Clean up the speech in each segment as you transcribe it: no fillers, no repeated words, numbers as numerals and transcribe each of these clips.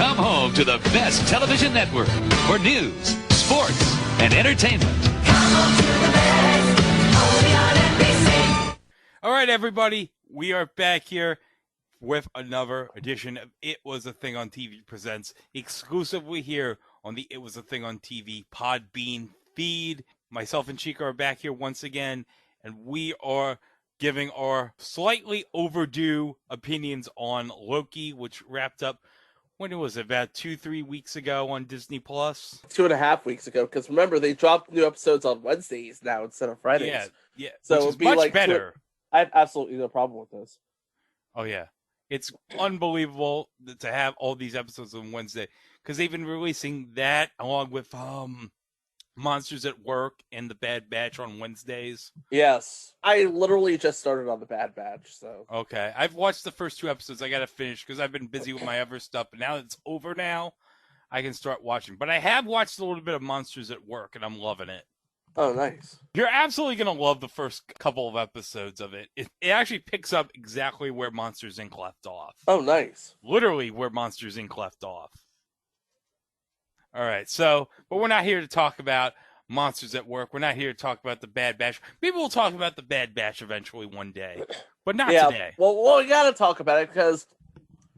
Come home to the best television network for news, sports, and entertainment. Come home to the best, only on NBC. All right, everybody, we are back here with another edition of It Was a Thing on TV Presents, exclusively here on the It Was a Thing on TV Podbean feed. Myself and Chico are back here once again, and we are giving our slightly overdue opinions on Loki, which wrapped up, when was it, about 2-3 weeks ago on Disney Plus? 2.5 weeks ago, because remember, they dropped new episodes on Wednesdays now instead of Fridays. Yeah, so which is much better. I have absolutely no problem with this. Oh, yeah. It's unbelievable to have all these episodes on Wednesday, because they've been releasing that along with Monsters at Work and The Bad Batch on Wednesdays. Yes. I literally just started on The Bad Batch, so. Okay. I've watched the first 2 episodes. I got to finish because I've been busy with my other stuff. But now that it's over now, I can start watching. But I have watched a little bit of Monsters at Work, and I'm loving it. Oh, nice. You're absolutely going to love the first couple of episodes of it. It actually picks up exactly where Monsters, Inc. left off. Oh, nice. Literally where Monsters, Inc. left off. All right, so, but we're not here to talk about Monsters at Work. We're not here to talk about The Bad Batch. People will talk about The Bad Batch eventually one day, but not today. Well, we got to talk about it because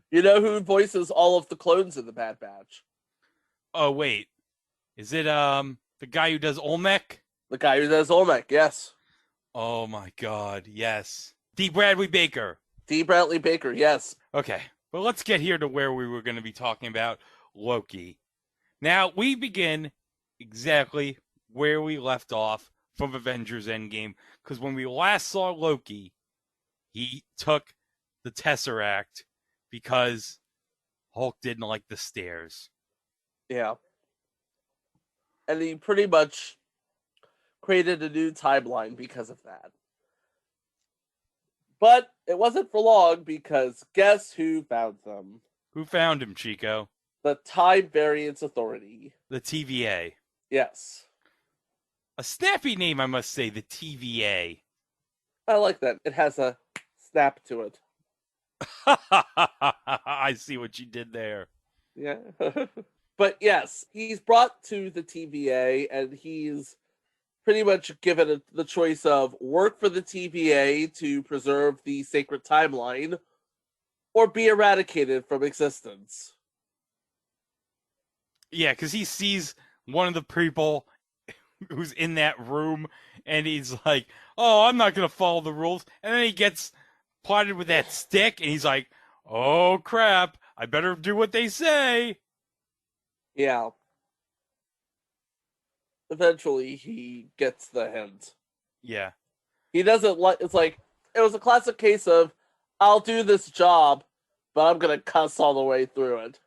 you know who voices all of the clones in The Bad Batch? Oh, wait. Is it the guy who does Olmec? The guy who does Olmec, yes. Oh, my God, yes. D. Bradley Baker. D. Bradley Baker, yes. Okay, but let's get here to where we were going to be talking about Loki. Now, we begin exactly where we left off from Avengers Endgame, because when we last saw Loki, he took the Tesseract because Hulk didn't like the stairs. Yeah. And he pretty much created a new timeline because of that. But it wasn't for long, because guess who found them? Who found him, Chico? The Time Variance Authority. The TVA. Yes. A snappy name, I must say, the TVA. I like that. It has a snap to it. I see what you did there. Yeah. But yes, he's brought to the TVA, and he's pretty much given the choice of work for the TVA to preserve the sacred timeline, or be eradicated from existence. Yeah, because he sees one of the people who's in that room, and he's like, oh, I'm not going to follow the rules. And then he gets plotted with that stick, and he's like, oh, crap, I better do what they say. Yeah. Eventually, he gets the hint. Yeah. He doesn't like, it's like, it was a classic case of, I'll do this job, but I'm going to cuss all the way through it.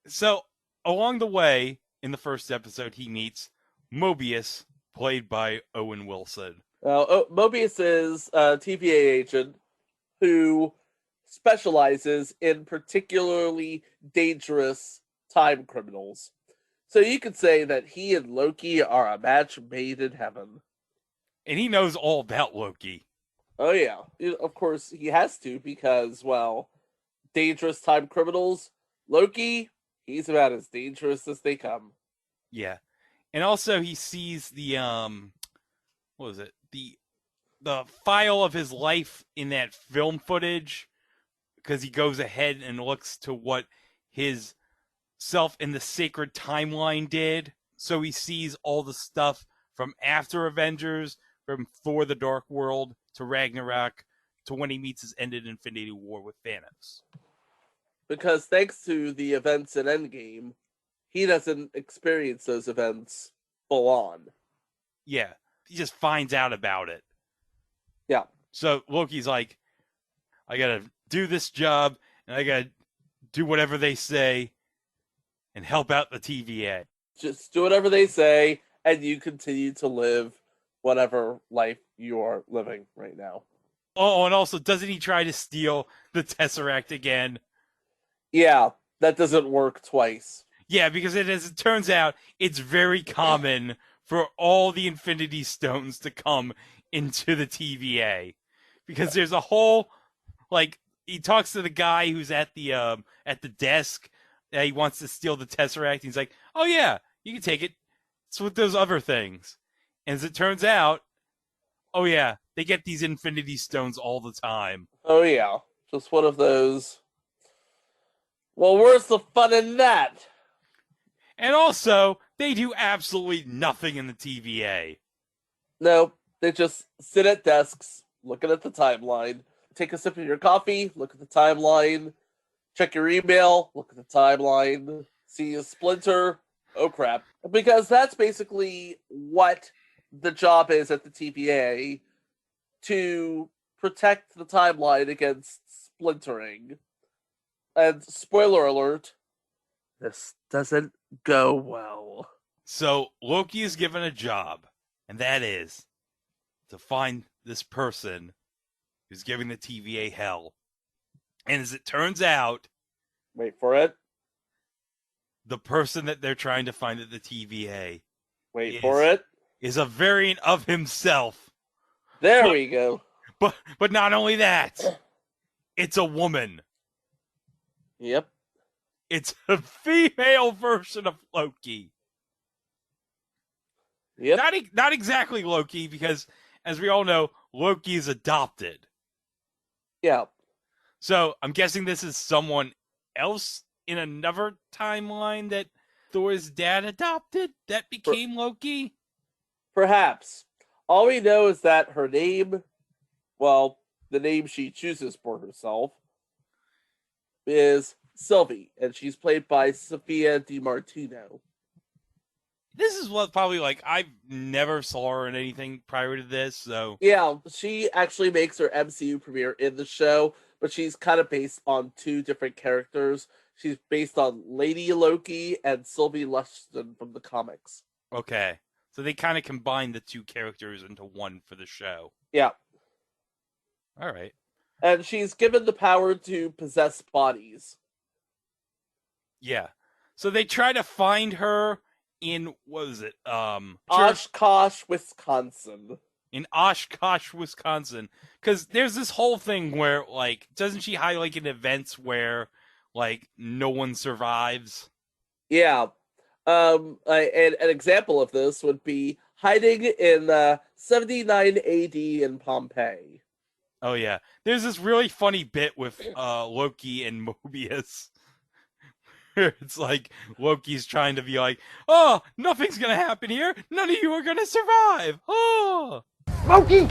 So, along the way, in the first episode, he meets Mobius, played by Owen Wilson. Mobius is a TVA agent who specializes in particularly dangerous time criminals. So you could say that he and Loki are a match made in heaven. And he knows all about Loki. Oh, yeah. Of course, he has to, because, well, dangerous time criminals, Loki, he's about as dangerous as they come. Yeah. And also he sees the what was it? The file of his life in that film footage, because he goes ahead and looks to what his self in the sacred timeline did. So he sees all the stuff from after Avengers, from Thor the Dark World to Ragnarok to when he meets his end in Infinity War with Thanos. Because thanks to the events in Endgame, he doesn't experience those events full on. Yeah, he just finds out about it. Yeah. So Loki's like, I gotta do this job, and I gotta do whatever they say, and help out the TVA. Just do whatever they say, and you continue to live whatever life you are living right now. Oh, and also, doesn't he try to steal the Tesseract again? Yeah, that doesn't work twice. Yeah, because as it turns out, it's very common for all the Infinity Stones to come into the TVA. Because there's a whole, like, he talks to the guy who's at the desk. He wants to steal the Tesseract. He's like, "Oh yeah, you can take it. It's with those other things." And as it turns out, oh yeah, they get these Infinity Stones all the time. Oh yeah, just one of those. Well, where's the fun in that? And also, they do absolutely nothing in the TVA. No, they just sit at desks, looking at the timeline. Take a sip of your coffee, look at the timeline. Check your email, look at the timeline. See a splinter. Oh crap. Because that's basically what the job is at the TVA, to protect the timeline against splintering. And spoiler alert, this doesn't go well. So Loki is given a job, and that is to find this person who's giving the TVA hell. And as it turns out, Wait for it. the person that they're trying to find at the TVA Wait for it. is a variant of himself. There we go. But not only that, it's a woman. Yep. It's a female version of Loki. Yep. Not exactly Loki, because as we all know, Loki is adopted. Yeah. So I'm guessing this is someone else in another timeline that Thor's dad adopted that became Loki? Perhaps. All we know is that her name, well, the name she chooses for herself, is Sylvie, and she's played by Sophia DiMartino. This is what probably, like, I never saw her in anything prior to this, so... Yeah, she actually makes her MCU premiere in the show, but she's kind of based on two different characters. She's based on Lady Loki and Sylvie Lushton from the comics. Okay. So they kind of combined the two characters into one for the show. Yeah. All right. And she's given the power to possess bodies. Yeah. So they try to find her in, what was it? Oshkosh, Wisconsin. In Oshkosh, Wisconsin. Because there's this whole thing where, like, doesn't she highlight in events where, like, no one survives? Yeah. And an example of this would be hiding in 79 AD in Pompeii. Oh, yeah. There's this really funny bit with Loki and Mobius. It's like Loki's trying to be like, "Oh, nothing's gonna happen here. None of you are gonna survive." Oh, Loki!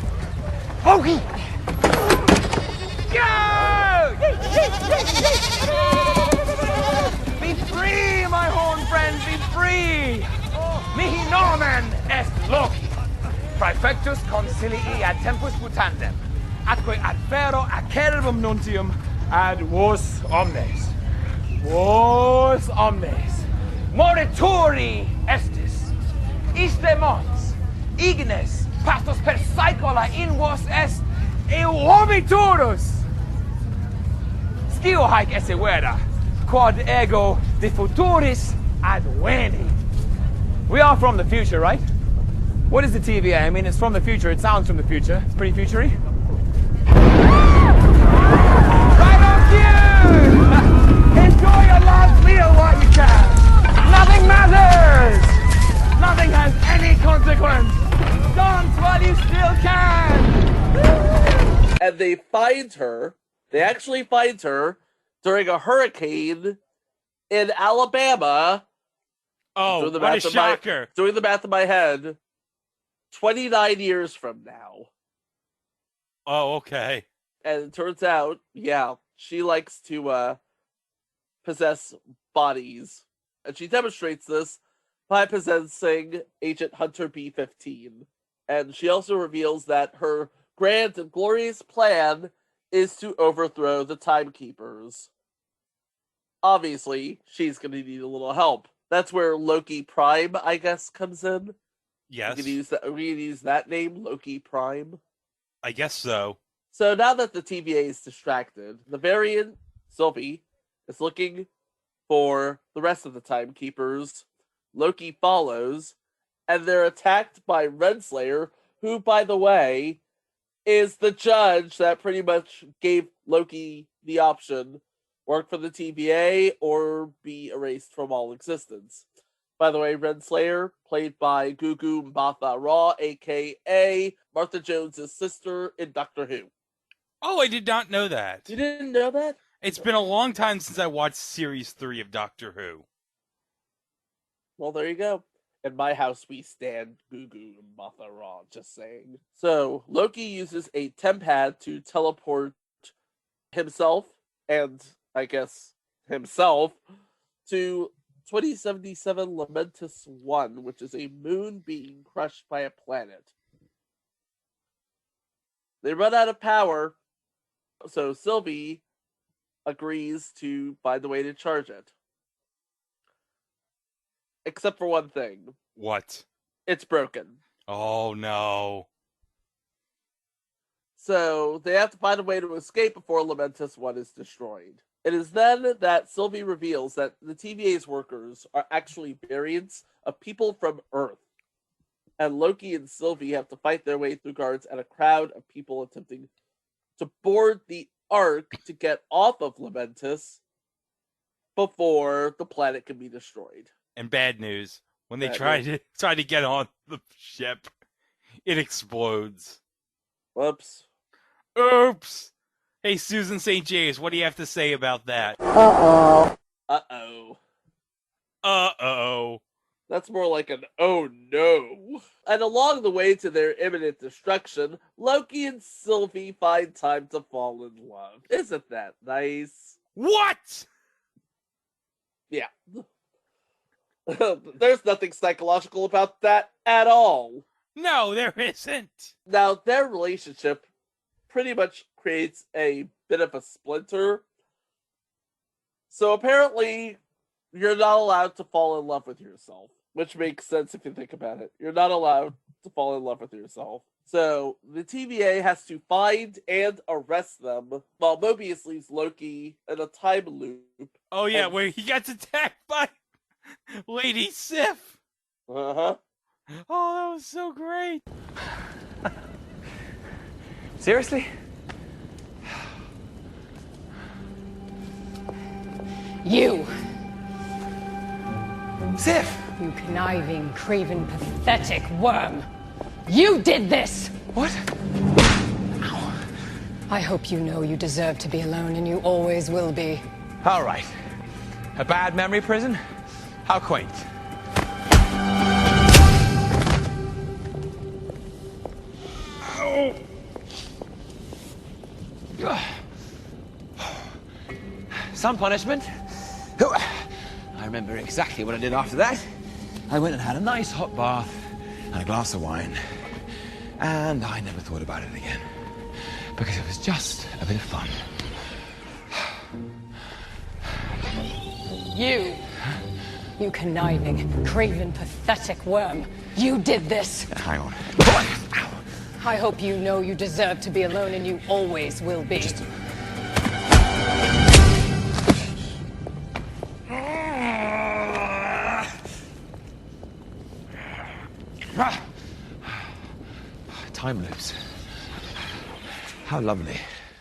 Loki! Go! Be free, my horn friends, be free! Mihi nomen est Loki. Praefectus consilii ad tempus mutandem, atque ad ferro acerbum nuntium ad vos omnes. Vos omnes. Morituri estis. Iste mons, ignes, pastos per saecola in vos est, e vomiturus. Scio haec esse vera, quod ego de futuris ad veni. We are from the future, right? What is the TVA? I mean, it's from the future. It sounds from the future. It's pretty futury. Right on cue! Enjoy your last meal while you can. Nothing matters. Nothing has any consequence. Dance while you still can. And they find her. They actually find her during a hurricane in Alabama. oh, what a shocker! Doing the math in my head, 29 years from now. Oh, okay. And it turns out, yeah, she likes to possess bodies. And she demonstrates this by possessing Agent Hunter B-15. And she also reveals that her grand and glorious plan is to overthrow the Timekeepers. Obviously, she's going to need a little help. That's where Loki Prime, I guess, comes in. Yes. We can use that name, Loki Prime. I guess so. So now that the TVA is distracted, the variant, Sylvie, is looking for the rest of the Timekeepers. Loki follows, and they're attacked by Renslayer, who, by the way, is the judge that pretty much gave Loki the option: work for the TVA or be erased from all existence. By the way, Renslayer, played by Gugu Mbatha-Raw, a.k.a. Martha Jones' sister in Doctor Who. Oh, I did not know that. You didn't know that? It's been a long time since I watched Series 3 of Doctor Who. Well, there you go. In my house, we stand Gugu Mbatha-Raw, just saying. So, Loki uses a tempad to teleport himself, and I guess himself, to 2077 Lamentus 1, which is a moon being crushed by a planet. They run out of power, so Sylvie agrees to find a way to charge it. Except for one thing. What? It's broken. Oh, no. So they have to find a way to escape before Lamentus 1 is destroyed. It is then that Sylvie reveals that the TVA's workers are actually variants of people from Earth. And Loki and Sylvie have to fight their way through guards and a crowd of people attempting to board the Ark to get off of Lamentus before the planet can be destroyed. And bad news, when they try to get on the ship, it explodes. Whoops. Oops! Hey, Susan St. James, what do you have to say about that? Uh-oh. Uh-oh. That's more like an oh no. And along the way to their imminent destruction, Loki and Sylvie find time to fall in love. Isn't that nice? What? Yeah. There's nothing psychological about that at all. No, there isn't. Now, their relationship pretty much creates a bit of a splinter. So apparently, you're not allowed to fall in love with yourself, which makes sense if you think about it. You're not allowed to fall in love with yourself. So the TVA has to find and arrest them, while Mobius leaves Loki in a time loop. Oh, yeah, where he gets attacked by Lady Sif. Uh-huh. Oh, that was so great. Seriously? You! Sif! You conniving, craven, pathetic worm! You did this! What? I hope you know you deserve to be alone, and you always will be. All right. A bad memory prison? How quaint. Some punishment. I remember exactly what I did after that. I went and had a nice hot bath and a glass of wine. And I never thought about it again. Because it was just a bit of fun. You! You conniving, craven, pathetic worm! You did this! Hang on. I hope you know you deserve to be alone, and you always will be. Time loops. How lovely.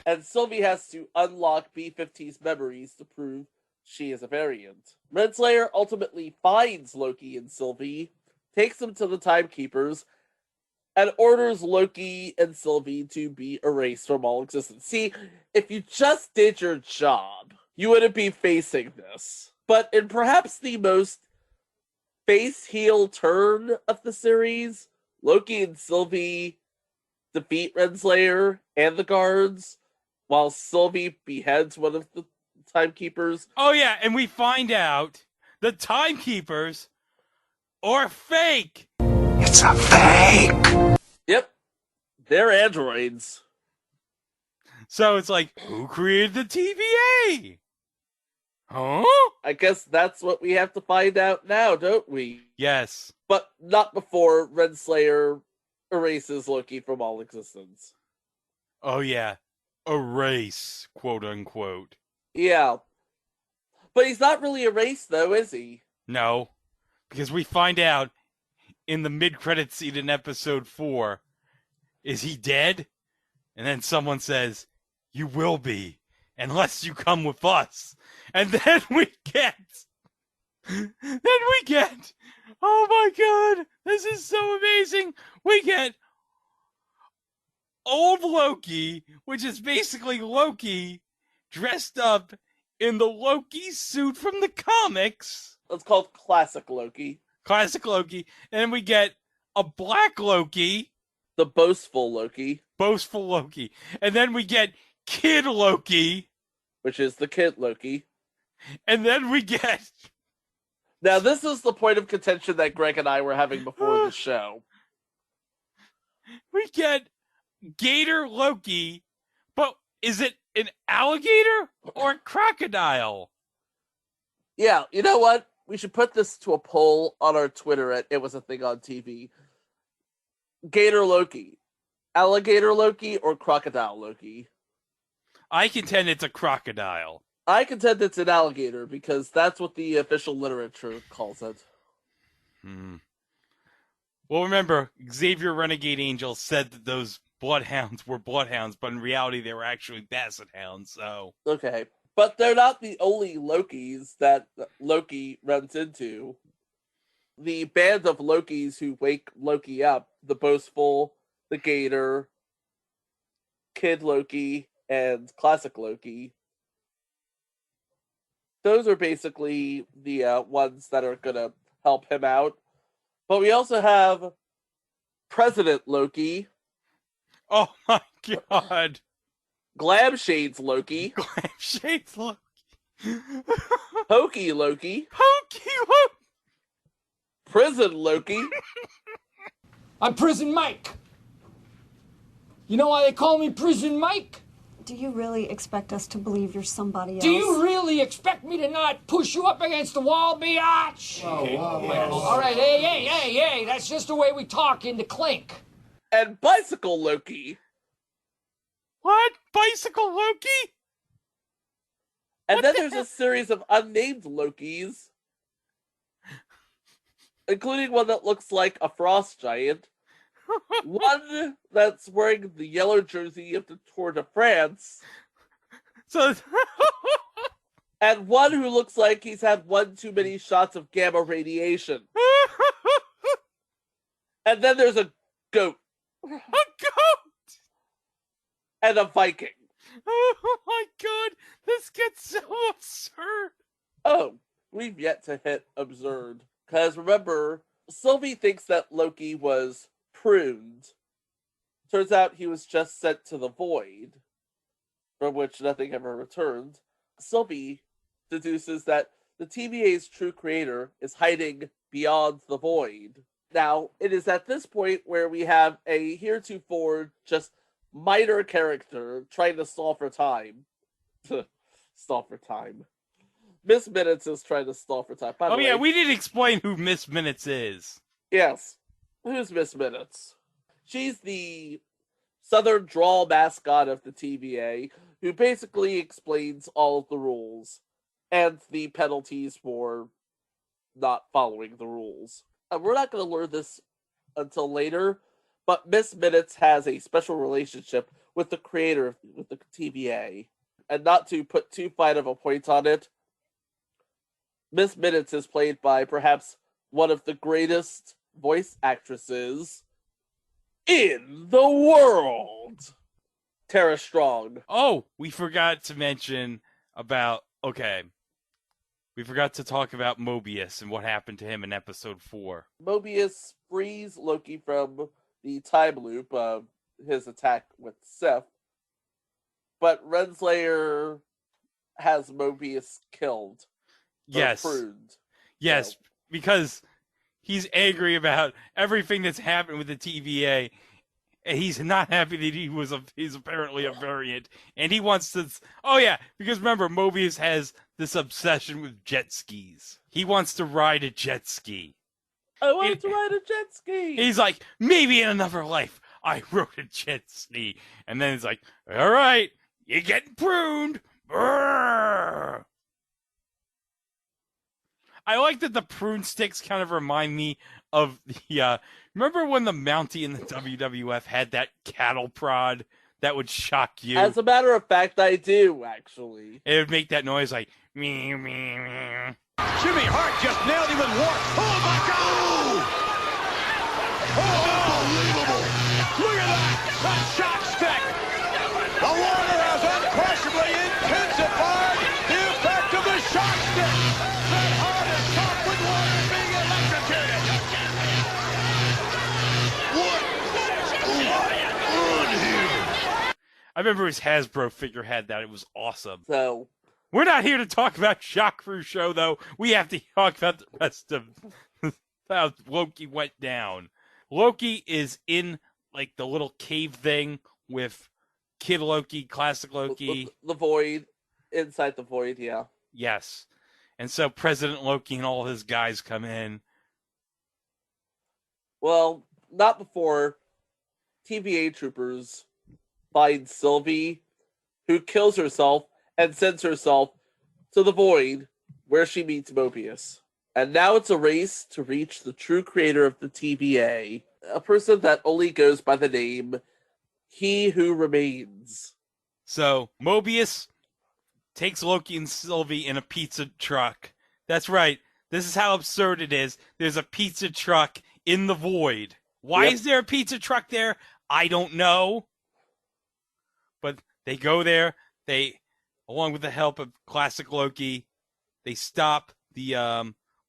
And Sylvie has to unlock B-15's memories to prove she is a variant. Renslayer ultimately finds Loki and Sylvie, takes them to the Timekeepers, and orders Loki and Sylvie to be erased from all existence. See, if you just did your job, you wouldn't be facing this. But in perhaps the most face-heel turn of the series, Loki and Sylvie defeat Renslayer and the guards, while Sylvie beheads one of the Timekeepers. Oh, yeah, and we find out the Timekeepers are fake. It's a fake! Yep, they're androids. So it's like, who created the TVA? Huh? I guess that's what we have to find out now, don't we? Yes. But not before Renslayer erases Loki from all existence. Oh, yeah. Erase, quote unquote. Yeah. But he's not really erased, though, is he? No. Because we find out in the mid-credit scene in episode 4, is he dead? And then someone says, you will be. unless you come with us. And then we get, oh my God, this is so amazing. We get old Loki, which is basically Loki dressed up in the Loki suit from the comics. It's called Classic Loki. Classic Loki. And then we get a black Loki. The boastful Loki. Boastful Loki. And then we get Kid Loki. Which is the kid Loki. And then we get... Now, this is the point of contention that Greg and I were having before the show. We get Gator Loki, but is it an alligator or a crocodile? Yeah, you know what? We should put this to a poll on our Twitter at It Was a Thing on TV. Gator Loki. Alligator Loki or crocodile Loki? I contend it's a crocodile. I contend it's an alligator because that's what the official literature calls it. Well, remember, Xavier Renegade Angel said that those bloodhounds were bloodhounds, but in reality they were actually basset hounds, so... Okay. But they're not the only Lokis that Loki runs into. The band of Lokis who wake Loki up, the Boastful, the Gator, Kid Loki, and Classic Loki, those are basically the ones that are going to help him out. But we also have President Loki. Oh my God. Glam Shades Loki. Glam Shades Loki. Hokey Loki. Hokey Loki. Prison Loki. I'm Prison Mike. You know why they call me Prison Mike? Do you really expect us to believe you're somebody else? Do you really expect me to not push you up against the wall, biatch? All right, hey, that's just the way we talk in the clink. And Bicycle Loki. What? Bicycle Loki? And then there's a series of unnamed Lokis, including one that looks like a frost giant, one that's wearing the yellow jersey of the Tour de France, So, and one who looks like he's had one too many shots of gamma radiation. And then there's a goat. a goat! And a Viking. Oh my God, this gets so absurd. Oh, we've yet to hit absurd. Because remember, Sylvie thinks that Loki was pruned. Turns out he was just sent to the void, from which nothing ever returned. Sylvie deduces that the TVA's true creator is hiding beyond the void. Now, it is at this point where we have a heretofore just minor character trying to stall for time. Stall for time. Miss Minutes is trying to stall for time. By the way, we didn't explain who Miss Minutes is. Yes. Who's Miss Minutes? She's the Southern drawl mascot of the TVA, who basically explains all of the rules and the penalties for not following the rules. And we're not going to learn this until later, but Miss Minutes has a special relationship with the creator of the TVA. And not to put too fine of a point on it, Miss Minutes is played by perhaps one of the greatest voice actresses in the world, Tara Strong. Oh, we forgot to mention about, we forgot to talk about Mobius and what happened to him in episode 4. Mobius frees Loki from the time loop of his attack with Sif, but Renslayer has Mobius killed. Yes. Pruned. Yes, So, because he's angry about everything that's happened with the TVA. And he's not happy that he's apparently a variant. And he wants to... Oh, yeah, because remember, Mobius has this obsession with jet skis. He wants to ride a jet ski. I want to ride a jet ski! He's like, maybe in another life, I rode a jet ski. And then he's like, all right, you're getting pruned. Brrr. I like that the prune sticks kind of remind me of the... remember when the Mountie in the WWF had that cattle prod That would shock you. As a matter of fact, I do, actually. It would make that noise like, meow, meow, meow. Jimmy Hart just nailed him with warp. Oh, my God! Oh, unbelievable. Look at that. That shock stick. The water has unquestionably intensified the effect of the shock stick. That Hart is shocked with water being electrocuted. What on here? I remember his Hasbro figure had that. It was awesome. So, We're not here to talk about Shock Crew show, though. We have to talk about the rest of how Loki went down. Loki is in, like, the little cave thing with Kid Loki, Classic Loki. the void, inside the void, yeah. Yes. And so President Loki and all his guys come in. Well, not before TVA troopers find Sylvie, who kills herself and sends herself to the void where she meets Mobius. And now it's a race to reach the true creator of the TVA, a person that only goes by the name He Who Remains. So Mobius takes Loki and Sylvie in a pizza truck. That's right. This is how absurd it is. There's a pizza truck in the void. Why is there a pizza truck there? I don't know. But they go there. They, along with the help of Classic Loki, they stop the,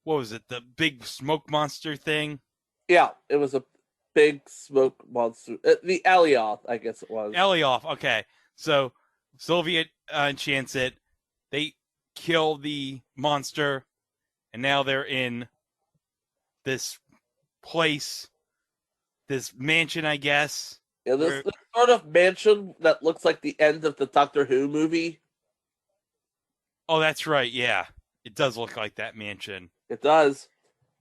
what was it? The big smoke monster thing? Yeah, it was a big smoke monster. The Alioth, I guess it was. Alioth, okay. So Sylvia enchants it. They kill the monster. And now they're in this place, this mansion, I guess. Yeah, this sort of mansion that looks like the end of the Doctor Who movie. Oh, that's right, yeah. It does look like that mansion. It does.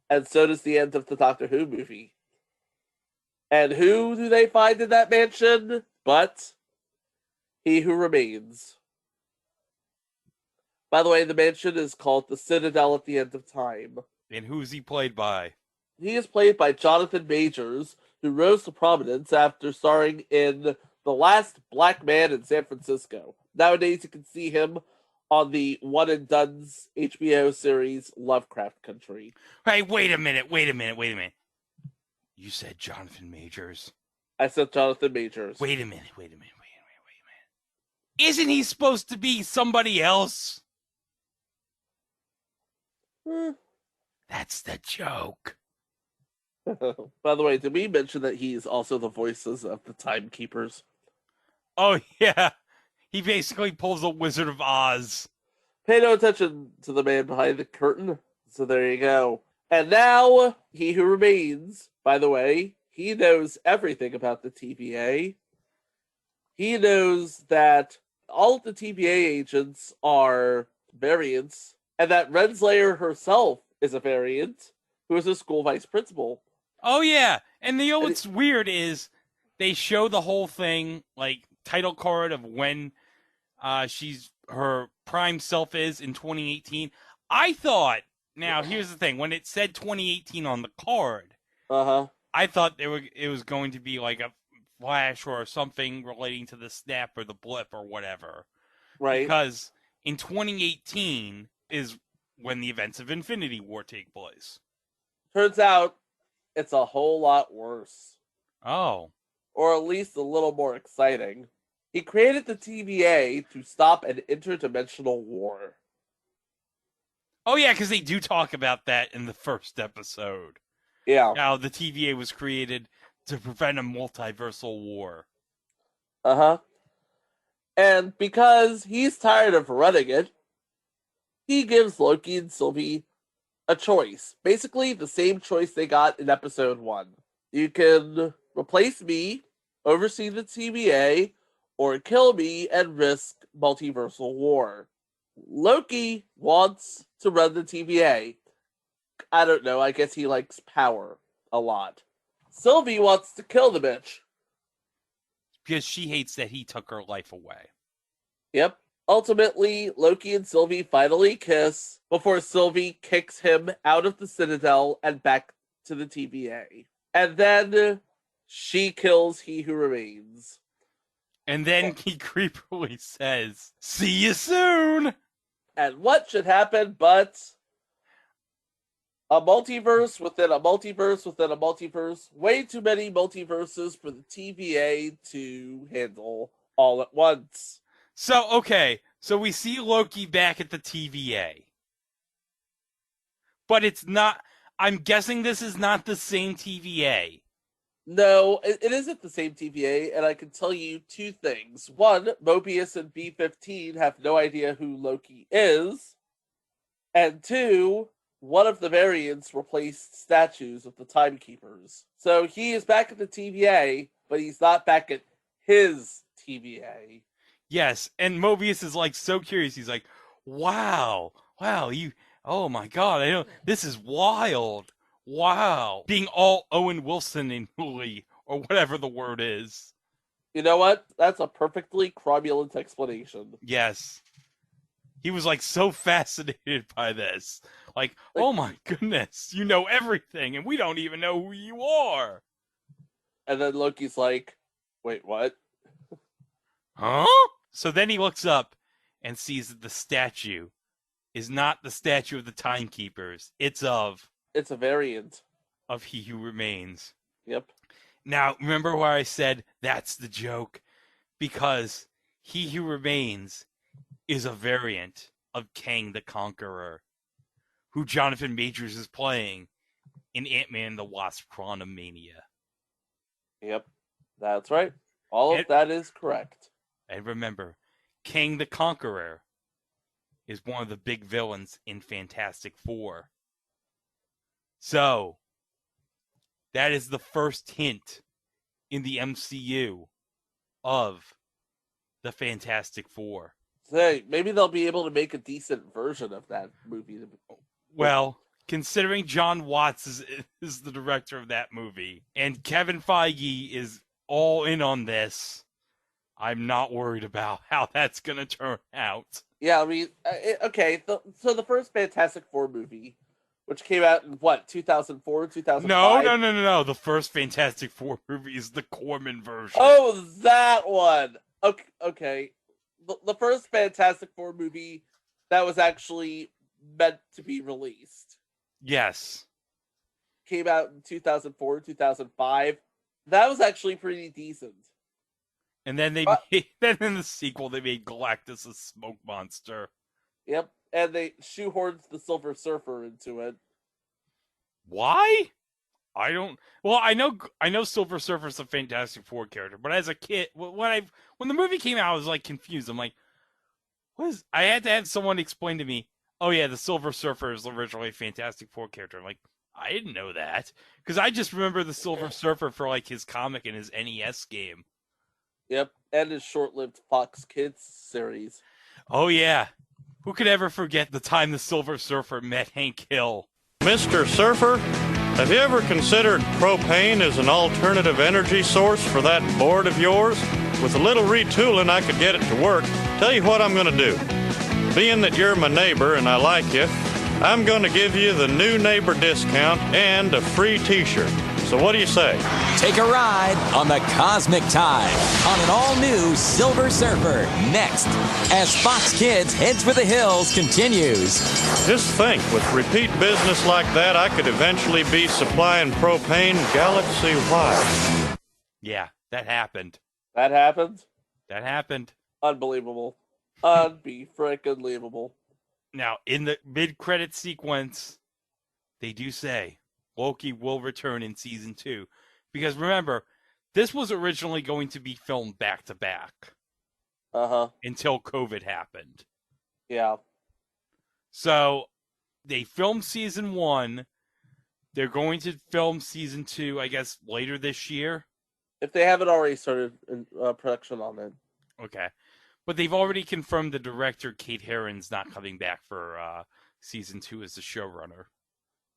And so does the end of the Doctor Who movie. And who do they find in that mansion? But He Who Remains. By the way, the mansion is called the Citadel at the End of Time. And who's he played by? He is played by Jonathan Majors, who rose to prominence after starring in The Last Black Man in San Francisco. Nowadays, you can see him on the one and done's HBO series Lovecraft Country. Hey, wait a minute. You said Jonathan Majors. I said Jonathan Majors. Wait a minute. Isn't he supposed to be somebody else? That's the joke. By the way, did we mention that he's also the voices of the Timekeepers? Oh, yeah. He basically pulls a Wizard of Oz. Pay no attention to the man behind the curtain. So there you go. And now, He Who Remains, by the way, he knows everything about the TVA. He knows that all of the TVA agents are variants, and that Renslayer herself is a variant, who is a school vice principal. Oh, yeah. And what's weird is they show the whole thing, like, title card of when her prime self is in 2018. I thought, now, here's the thing. When it said 2018 on the card, I thought it was going to be like a flash or something relating to the snap or the blip or whatever. Right. Because in 2018 is when the events of Infinity War take place. Turns out it's a whole lot worse. Oh. Or at least a little more exciting. He created the TVA to stop an interdimensional war. Oh, yeah, because they do talk about that in the first episode. Yeah. How the TVA was created to prevent a multiversal war. And because he's tired of running it, he gives Loki and Sylvie a choice. Basically, the same choice they got in episode 1. You can replace me, oversee the TVA, or kill me and risk multiversal war. Loki wants to run the TVA. I don't know, I guess he likes power a lot. Sylvie wants to kill the bitch. Because she hates that he took her life away. Yep. Ultimately, Loki and Sylvie finally kiss before Sylvie kicks him out of the Citadel and back to the TVA. And then she kills He Who Remains. And then he creepily says, "See you soon." And what should happen but a multiverse within a multiverse within a multiverse? Way too many multiverses for the TVA to handle all at once. So, okay, so we see Loki back at the TVA. But it's not, I'm guessing this is not the same TVA. No, it isn't the same TVA, and I can tell you two things. One, Mobius and B-15 have no idea who Loki is. And two, one of the variants replaced statues of the Timekeepers. So he is back at the TVA, but he's not back at his TVA. Yes, and Mobius is like so curious. He's like, wow, oh my god, this is wild. Wow. Being all Owen Wilson-ly, or whatever the word is. You know what? That's a perfectly cromulent explanation. Yes. He was like so fascinated by this. Like, oh my goodness, you know everything, and we don't even know who you are. And then Loki's like, wait, what? Huh? So then he looks up and sees that the statue is not the statue of the Timekeepers. It's a variant of He Who Remains. Yep. Now, remember where I said that's the joke? Because He Who Remains is a variant of Kang the Conqueror, who Jonathan Majors is playing in Ant-Man and the Wasp: Quantumania. Yep, that's right. All of that is correct. And remember, Kang the Conqueror is one of the big villains in Fantastic Four. So, that is the first hint in the MCU of the Fantastic Four. Hey, maybe they'll be able to make a decent version of that movie. Well, considering John Watts is the director of that movie, and Kevin Feige is all in on this, I'm not worried about how that's going to turn out. Yeah, I mean, okay, so the first Fantastic Four movie, which came out in, what, 2004, 2005? No. The first Fantastic Four movie is the Corman version. Oh, that one! Okay. The first Fantastic Four movie that was actually meant to be released. Yes. Came out in 2004, 2005. That was actually pretty decent. And then then in the sequel they made Galactus a smoke monster. Yep, and they shoehorned the Silver Surfer into it. Why? I know Silver Surfer's a Fantastic Four character, but as a kid, when the movie came out, I was like confused. I'm like, I had to have someone explain to me, oh yeah, the Silver Surfer is originally a Fantastic Four character. I'm like, I didn't know that. Because I just remember the Silver Surfer for like his comic and his NES game. Yep, and his short-lived Fox Kids series. Oh yeah. Who could ever forget the time the Silver Surfer met Hank Hill? Mr. Surfer, have you ever considered propane as an alternative energy source for that board of yours? With a little retooling, I could get it to work. Tell you what I'm going to do. Being that you're my neighbor and I like you, I'm going to give you the new neighbor discount and a free t-shirt. So what do you say? Take a ride on the Cosmic Tide on an all-new Silver Surfer next, as Fox Kids Heads for the Hills continues. Just think, with repeat business like that, I could eventually be supplying propane galaxy-wide. Yeah, that happened. That happened? That happened. Unbelievable. Unbe-frickin-believable. Now, in the mid-credit sequence, they do say Loki will return in season 2. Because remember, this was originally going to be filmed back-to-back. Uh-huh. Until COVID happened. Yeah. So, they filmed season 1. They're going to film season 2, I guess, later this year. If they haven't already started production on it. Okay. But they've already confirmed the director, Kate Herron's not coming back for season 2 as the showrunner.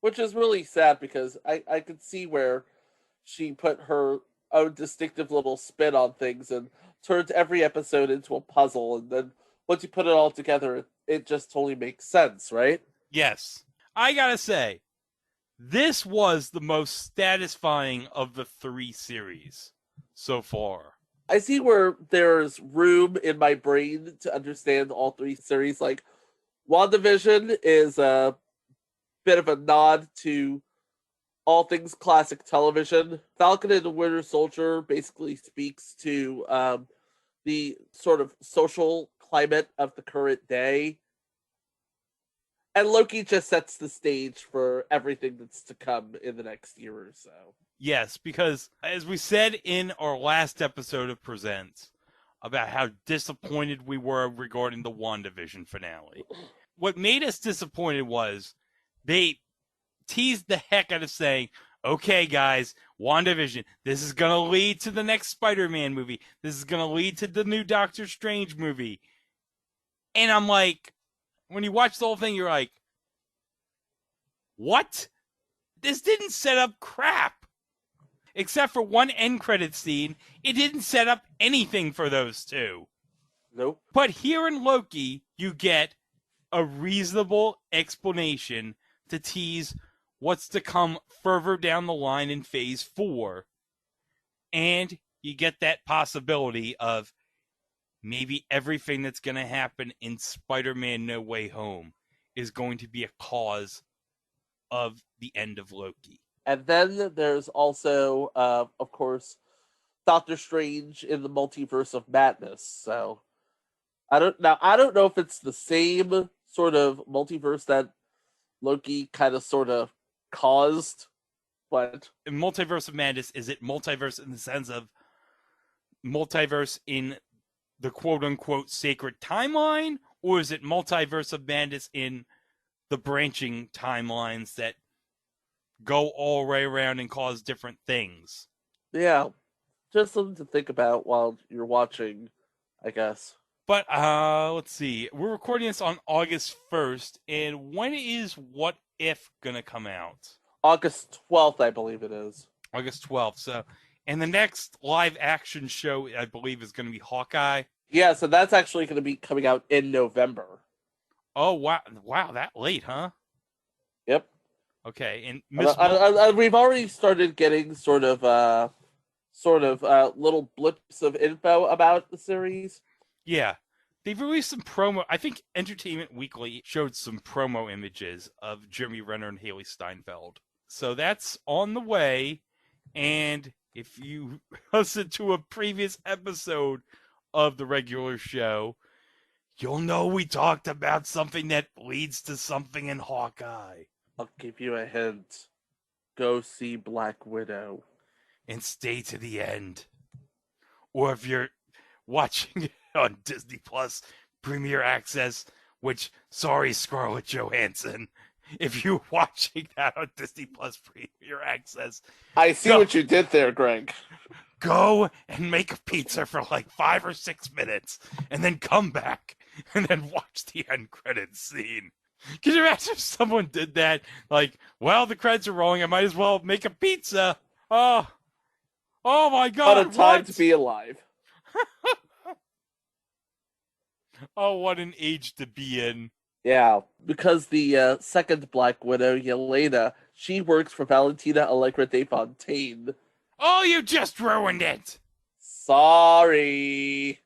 Which is really sad because I could see where she put her own distinctive little spin on things and turned every episode into a puzzle. And then once you put it all together, it just totally makes sense, right? Yes. I gotta say, this was the most satisfying of the 3 series so far. I see where there's room in my brain to understand all three series. Like, WandaVision is a bit of a nod to all things classic television. Falcon and the Winter Soldier basically speaks to the sort of social climate of the current day. And Loki just sets the stage for everything that's to come in the next year or so. Yes, because as we said in our last episode of Presents about how disappointed we were regarding the WandaVision finale, what made us disappointed was they teased the heck out of saying, okay, guys, WandaVision, this is going to lead to the next Spider-Man movie. This is going to lead to the new Doctor Strange movie. And I'm like, when you watch the whole thing, you're like, what? This didn't set up crap. Except for one end credit scene, it didn't set up anything for those two. Nope. But here in Loki, you get a reasonable explanation to tease what's to come further down the line in Phase 4. And you get that possibility of maybe everything that's going to happen in Spider-Man No Way Home is going to be a cause of the end of Loki. And then there's also, of course, Doctor Strange in the Multiverse of Madness. So I don't know if it's the same sort of multiverse that Loki kind of sort of caused, but in Multiverse of Madness, is it multiverse in the sense of multiverse in the quote-unquote sacred timeline, or is it Multiverse of Madness in the branching timelines that go all the way around and cause different things? Yeah, just something to think about while you're watching, I guess. But let's see. We're recording this on August 1st, and when is What If gonna come out? August 12th, I believe it is. August 12th. So, and the next live action show, I believe, is going to be Hawkeye. Yeah, so that's actually going to be coming out in November. Oh, wow, that late, huh? Yep. Okay, and we've already started getting sort of little blips of info about the series. Yeah, they've released some promo. I think Entertainment Weekly showed some promo images of Jeremy Renner and Haley Steinfeld. So that's on the way, and if you listen to a previous episode of the regular show, you'll know we talked about something that leads to something in Hawkeye. I'll give you a hint. Go see Black Widow. And stay to the end. Or if you're watching it on Disney Plus Premier Access, which, sorry, Scarlett Johansson, if you're watching that on Disney Plus Premier Access, I see what you did there, Greg. Go and make a pizza for like 5 or 6 minutes, and then come back, and then watch the end credits scene. Can you imagine if someone did that? Like, well, the credits are rolling, I might as well make a pizza. Oh my God. What a time to be alive. Oh, what an age to be in. Yeah, because the second Black Widow, Yelena, she works for Valentina Allegra de Fontaine. Oh, you just ruined it. Sorry.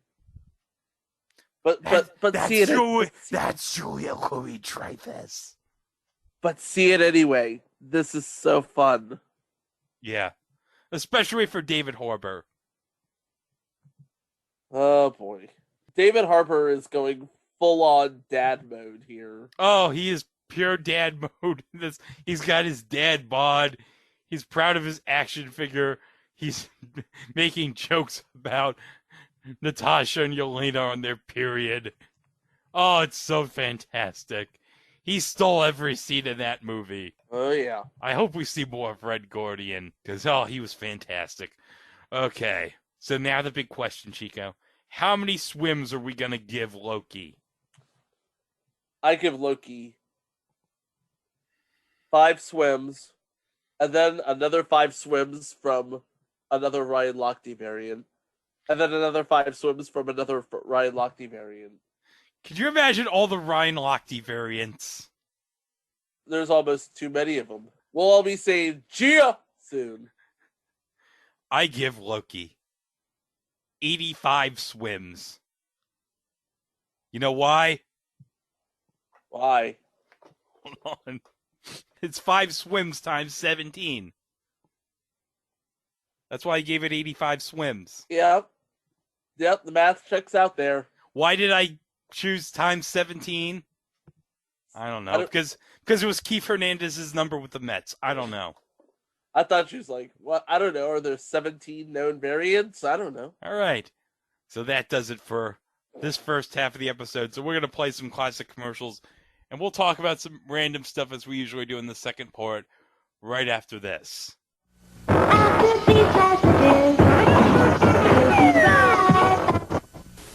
But that's see it. That's Julia Louis-Dreyfus. But see it anyway. This is so fun. Yeah, especially for David Harbour. Oh boy, David Harbour is going full-on dad mode here. Oh, he is pure dad mode. He's got his dad bod. He's proud of his action figure. He's making jokes about Natasha and Yelena on their period. Oh, it's so fantastic. He stole every scene in that movie. Oh, yeah. I hope we see more of Red Guardian, because, he was fantastic. Okay, so now the big question, Chico. How many swims are we going to give Loki? I give Loki 5 swims, and then another 5 swims from another Ryan Lochte variant, and then another 5 swims from another Ryan Lochte variant. Could you imagine all the Ryan Lochte variants? There's almost too many of them. We'll all be saying Gia soon. I give Loki 85 swims. You know why? Why? Hold on. It's 5 swims times 17. That's why I gave it 85 swims. Yep. Yep, the math checks out there. Why did I choose times 17? I don't know. Because it was Keith Hernandez's number with the Mets. I don't know. I thought she was like, what? I don't know. Are there 17 known variants? I don't know. All right. So that does it for this first half of the episode. So we're going to play some classic commercials, and we'll talk about some random stuff as we usually do in the second part right after this.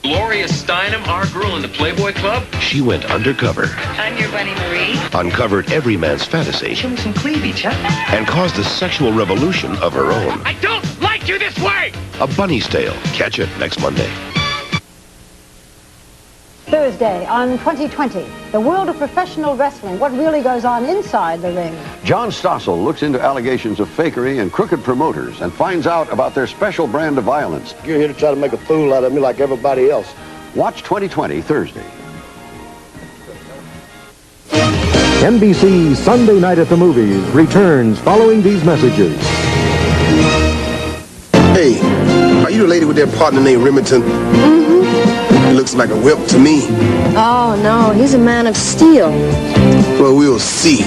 Gloria Steinem, our girl in the Playboy Club. She went undercover, I'm your Bunny Marie. uncovered every man's fantasy, Show me some cleavage, huh? and caused a sexual revolution of her own. I don't like you this way! A Bunny's Tale. Catch it next Monday. Thursday on 2020, the world of professional wrestling, what really goes on inside the ring. John Stossel looks into allegations of fakery and crooked promoters and finds out about their special brand of violence. You're here to try to make a fool out of me like everybody else. Watch 2020 Thursday. NBC Sunday Night at the Movies returns following these messages. Hey, are you the lady with that partner named Remington? He looks like a whip to me. Oh, no, he's a man of steel. Well, we'll see,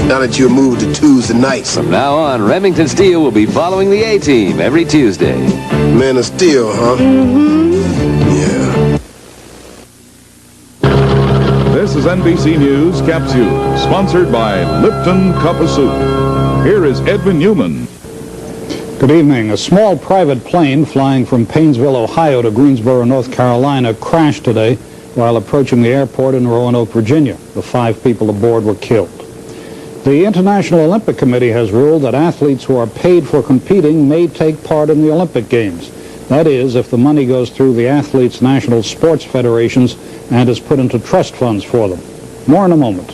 now that you're moved to Tuesday nights. From now on, Remington Steel will be following the A-Team every Tuesday. Man of Steel, huh? Yeah. This is NBC News Capsule, sponsored by Lipton Cup of Soup. Here is Edwin Newman. Good evening. A small private plane flying from Painesville, Ohio to Greensboro, North Carolina crashed today while approaching the airport in Roanoke, Virginia. The 5 people aboard were killed. The International Olympic Committee has ruled that athletes who are paid for competing may take part in the Olympic Games. That is, if the money goes through the athletes' national sports federations and is put into trust funds for them. More in a moment.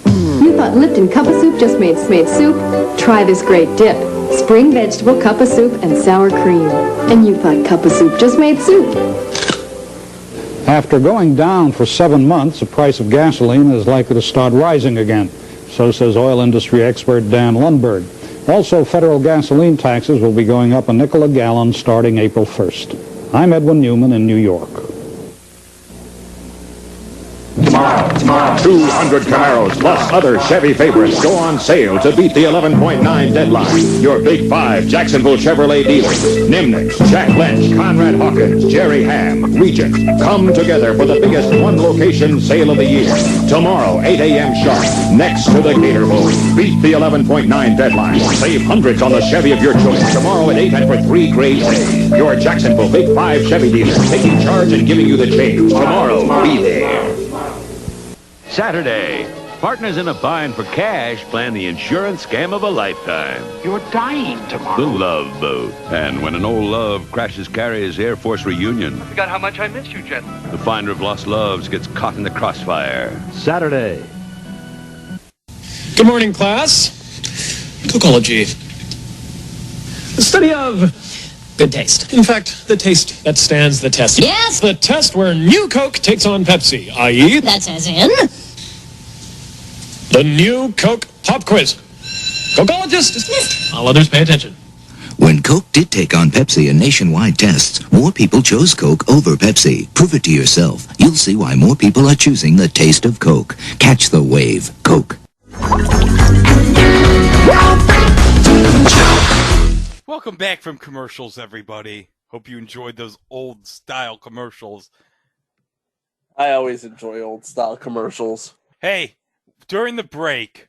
You thought Lipton Cup of Soup just made soup? Try this great dip. Spring vegetable cup of soup and sour cream. And you thought cup of soup just made soup. After going down for 7 months, the price of gasoline is likely to start rising again. So says oil industry expert Dan Lundberg. Also, federal gasoline taxes will be going up a nickel a gallon starting April 1st. I'm Edwin Newman in New York. Tomorrow, 200 Camaros plus other Chevy favorites go on sale to beat the 11.9 deadline. Your Big 5 Jacksonville Chevrolet dealers, Nimnick, Jack Lynch, Conrad Hawkins, Jerry Ham, Regent, come together for the biggest one-location sale of the year. Tomorrow, 8 a.m. sharp, next to the Gator Bowl. Beat the 11.9 deadline. Save hundreds on the Chevy of your choice. Tomorrow at 8 and for 3 great days. Your Jacksonville Big 5 Chevy dealers taking charge and giving you the change. Tomorrow, be there. Saturday. Partners in a bind for cash plan the insurance scam of a lifetime. You're dying tomorrow. The Love Boat. And when an old love crashes Carrier's Air Force reunion, Forgot how much I missed you, Jet. the finder of lost loves gets caught in the crossfire. Saturday. Good morning, class. Cookology. The study of good taste. In fact, the taste that stands the test. Yes? The test where new Coke takes on Pepsi, i.e. That's as in? The new Coke Pop Quiz. Cokeologist dismissed. All others pay attention. When Coke did take on Pepsi in nationwide tests, more people chose Coke over Pepsi. Prove it to yourself. You'll see why more people are choosing the taste of Coke. Catch the wave. Coke. Welcome back from commercials, everybody. Hope you enjoyed those old-style commercials. I always enjoy old-style commercials. Hey, during the break,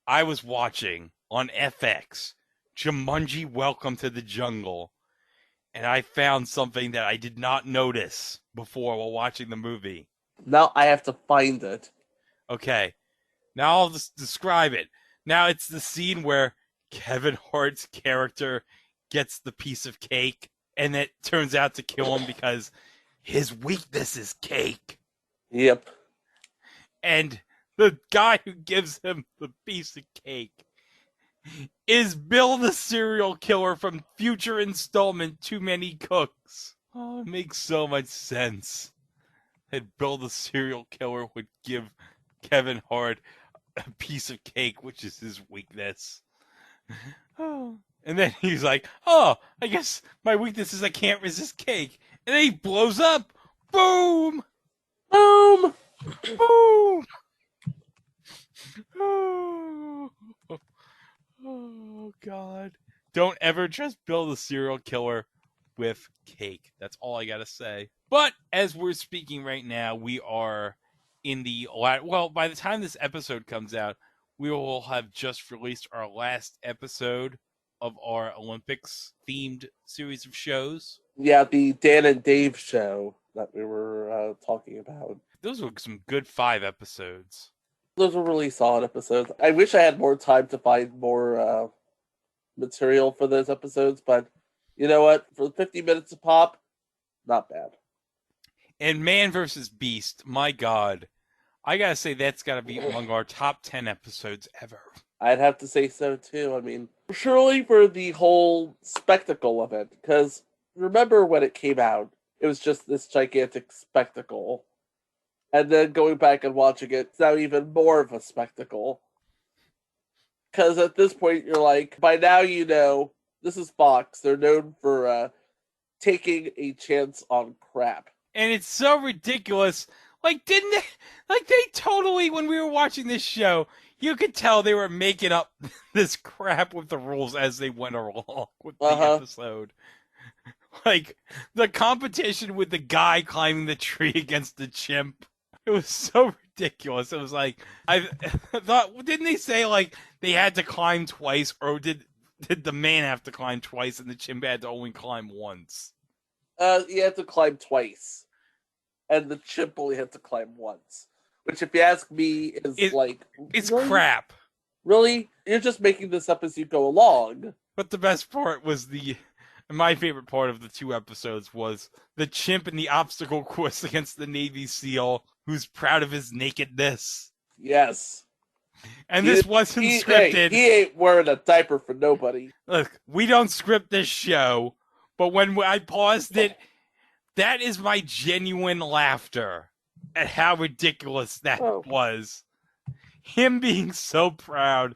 I was watching on FX Jumanji Welcome to the Jungle, and I found something that I did not notice before while watching the movie. Now I have to find it. Okay, now I'll just describe it. Now it's the scene where Kevin Hart's character gets the piece of cake, and it turns out to kill him because his weakness is cake. Yep. And the guy who gives him the piece of cake is Bill the serial killer from future installment Too Many Cooks. Oh, it makes so much sense that Bill the serial killer would give Kevin Hart a piece of cake, which is his weakness. Oh. And then he's like, oh, I guess my weakness is I can't resist cake. And then he blows up. Boom! Boom! Boom! Oh, oh, God. Don't ever trust Bill the serial killer with cake. That's all I gotta say. But as we're speaking right now, we are in the... Well, by the time this episode comes out, we will have just released our last episode of our Olympics-themed series of shows. Yeah, the Dan and Dave show that we were talking about. Those were some good 5 episodes. Those were really solid episodes. I wish I had more time to find more material for those episodes, but you know what? For 50 minutes a pop, not bad. And Man vs. Beast, my God. I gotta say that's gotta be among our top 10 episodes ever. I'd have to say so too. I mean, surely for the whole spectacle of it, because remember when it came out, it was just this gigantic spectacle. And then going back and watching it, it's now even more of a spectacle. Because at this point, you're like, by now you know, this is Fox. They're known for taking a chance on crap. And it's so ridiculous. Like, didn't they, like, they totally, when we were watching this show, you could tell they were making up this crap with the rules as they went along with the episode. Like, the competition with the guy climbing the tree against the chimp. It was so ridiculous. It was like, I thought, didn't they say, like, they had to climb twice, or did the man have to climb twice and the chimp had to only climb once? You had to climb twice. And the chimp only had to climb once. Which, if you ask me, is It's really? crap. Really? You're just making this up as you go along. But the best part was my favorite part of the 2 episodes was the chimp in the obstacle course against the Navy SEAL who's proud of his nakedness. Yes. And this wasn't scripted. He ain't wearing a diaper for nobody. Look, we don't script this show, but when I paused it, that is my genuine laughter at how ridiculous that was. Him being so proud,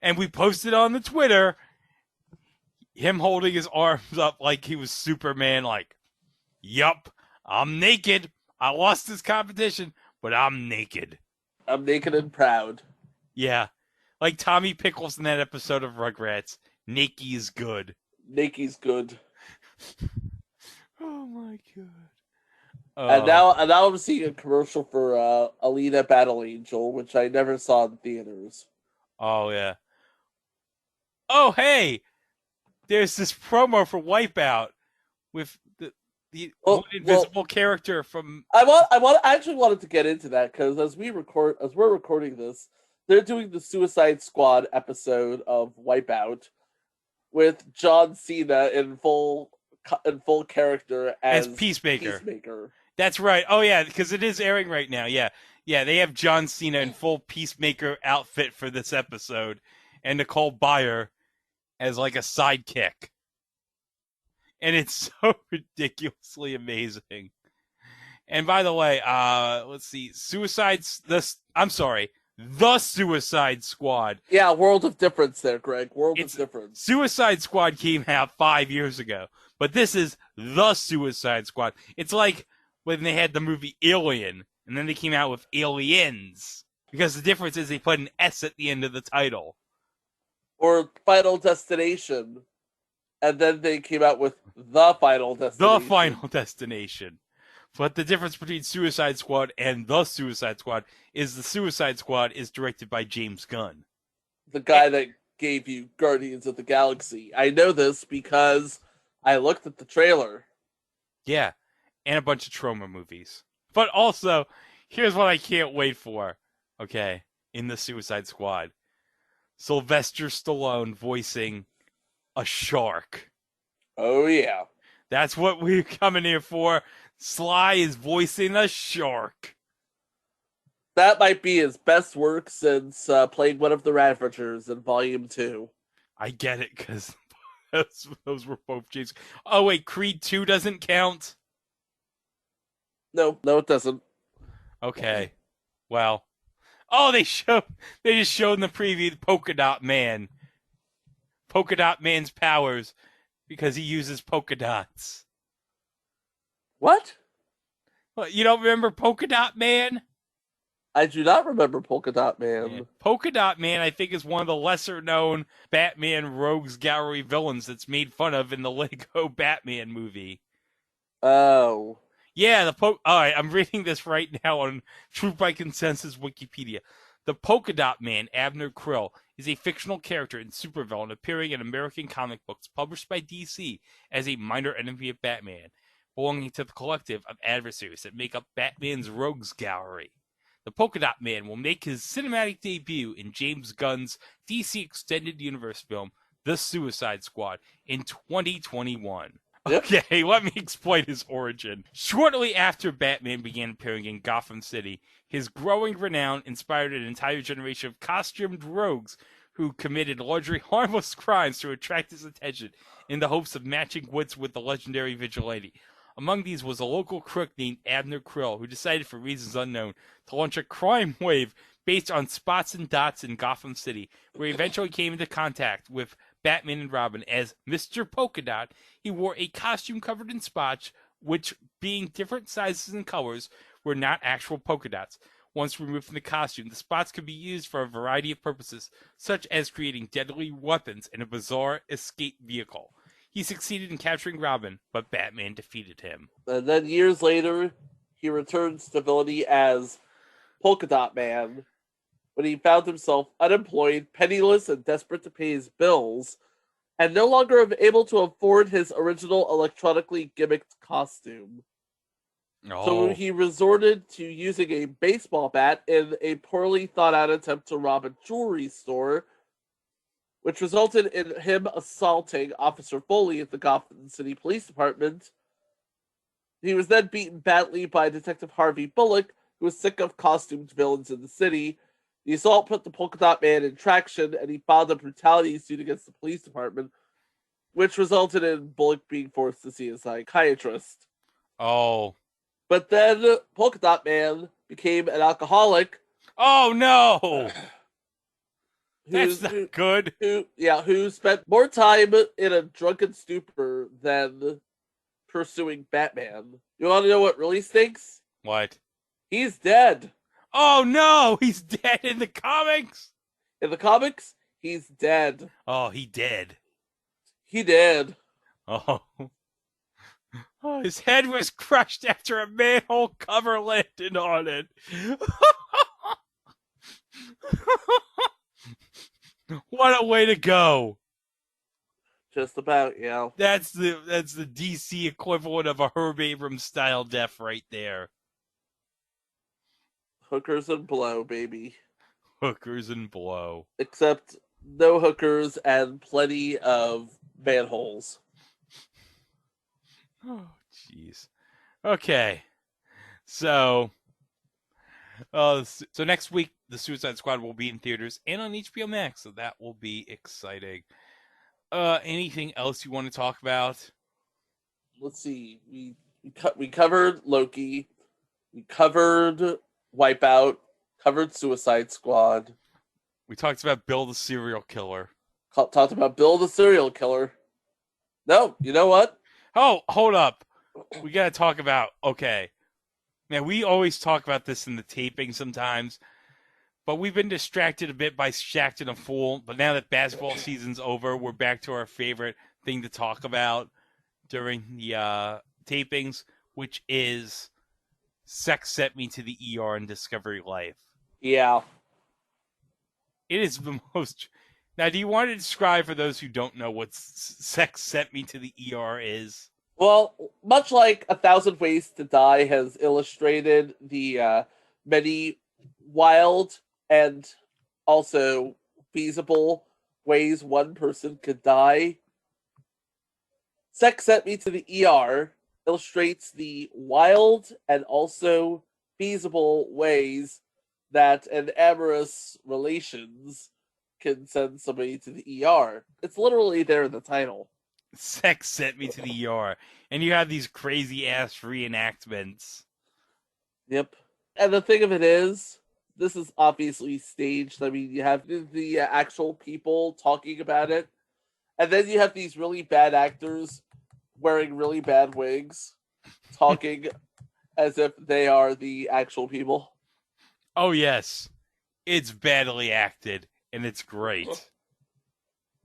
and we posted on the Twitter, him holding his arms up like he was Superman, like, yup, I'm naked. I lost this competition, but I'm naked. I'm naked and proud. Yeah. Like Tommy Pickles in that episode of Rugrats. Naked is good. Nakey's good. Oh my God. And now I'm seeing a commercial for Alita Battle Angel, which I never saw in theaters. Oh, yeah. Oh, hey! There's this promo for Wipeout with the one invisible character from... I actually wanted to get into that, because as we're recording this, they're doing the Suicide Squad episode of Wipeout with John Cena in full character as Peacemaker. That's right. Oh, yeah, because it is airing right now. Yeah. Yeah, they have John Cena in full Peacemaker outfit for this episode, and Nicole Byer as, like, a sidekick. And it's so ridiculously amazing. And by the way, let's see, The Suicide Squad. Yeah, World of Difference there, Greg. World of Difference. Suicide Squad came out 5 years ago, but this is The Suicide Squad. It's like when they had the movie Alien, and then they came out with Aliens, because the difference is they put an S at the end of the title. Or Final Destination, and then they came out with The Final Destination. The Final Destination. But the difference between Suicide Squad and The Suicide Squad is The Suicide Squad is directed by James Gunn. The guy that gave you Guardians of the Galaxy. I know this because I looked at the trailer. Yeah, and a bunch of Troma movies. But also, here's what I can't wait for, okay, in The Suicide Squad. Sylvester Stallone voicing a shark. Oh, yeah. That's what we're coming here for. Sly is voicing a shark. That might be his best work since playing one of the Ravagers in Volume 2. I get it, because those were both James. Oh, wait, Creed 2 doesn't count? No, it doesn't. Okay. Well. Oh, they just showed in the preview Polka Dot Man. Polka Dot Man's powers because he uses polka dots. What? What, you don't remember Polka Dot Man? I do not remember Polka Dot Man. Yeah. Polka Dot Man, I think, is one of the lesser-known Batman Rogues Gallery villains that's made fun of in the Lego Batman movie. Oh. Yeah, all right, I'm reading this right now on Truth by Consensus Wikipedia. The Polka Dot Man, Abner Krill, is a fictional character and supervillain appearing in American comic books published by DC as a minor enemy of Batman, belonging to the collective of adversaries that make up Batman's Rogues Gallery. The Polka Dot Man will make his cinematic debut in James Gunn's DC Extended Universe film, The Suicide Squad, in 2021. Okay, let me explain his origin. Shortly after Batman began appearing in Gotham City, his growing renown inspired an entire generation of costumed rogues who committed largely harmless crimes to attract his attention in the hopes of matching wits with the legendary vigilante. Among these was a local crook named Abner Krill, who decided for reasons unknown to launch a crime wave based on spots and dots in Gotham City, where he eventually came into contact with Batman and Robin as Mr. Polka Dot. He wore a costume covered in spots, which, being different sizes and colors, were not actual polka dots. Once removed from the costume, the spots could be used for a variety of purposes, such as creating deadly weapons and a bizarre escape vehicle. He succeeded in capturing Robin, but Batman defeated him. And then years later, he returns to villainy as Polka Dot Man when he found himself unemployed, penniless, and desperate to pay his bills, and no longer able to afford his original electronically gimmicked costume. Oh. So he resorted to using a baseball bat in a poorly thought out attempt to rob a jewelry store, which resulted in him assaulting Officer Foley at the Gotham City Police Department. He was then beaten badly by Detective Harvey Bullock, who was sick of costumed villains in the city. The assault put the Polka Dot Man in traction, and he filed a brutality suit against the police department, which resulted in Bullock being forced to see a psychiatrist. Oh. But then Polka Dot Man became an alcoholic. Oh, no! That's not good. Who spent more time in a drunken stupor than pursuing Batman. You want to know what really stinks? What? He's dead. Oh, no! He's dead in the comics? In the comics, he's dead. Oh, he dead. He did. Oh. Oh, his head was crushed after a manhole cover landed on it. What a way to go. Just about, yeah. That's the DC equivalent of a Herb Abrams style death right there. Hookers and blow, baby. Hookers and blow. Except no hookers and plenty of manholes. Oh, jeez. Okay. So next week, The Suicide Squad will be in theaters and on HBO Max, so that will be exciting. Anything else you want to talk about? Let's see. We covered Loki. We covered Wipeout. Covered Suicide Squad. We talked about Bill the Serial Killer. Talked about Bill the Serial Killer. No, you know what? Oh, hold up. We got to talk about, okay. Man, we always talk about this in the taping sometimes, but we've been distracted a bit by Shaqtin' a Fool. But now that basketball season's over, we're back to our favorite thing to talk about during the tapings, which is Sex Sent Me to the ER in Discovery Life. Yeah. It is the most... Now, do you want to describe for those who don't know what Sex Sent Me to the ER is? Well, much like 1,000 Ways to Die has illustrated the many wild and also feasible ways one person could die, Sex Sent Me to the ER illustrates the wild and also feasible ways that an amorous relations can send somebody to the ER. It's literally there in the title. Sex sent me to the ER. And you have these crazy ass reenactments. Yep. And the thing of it is, this is obviously staged. I mean, you have the actual people talking about it, and then you have these really bad actors wearing really bad wigs talking as if they are the actual people. Oh, yes. It's badly acted, and it's great.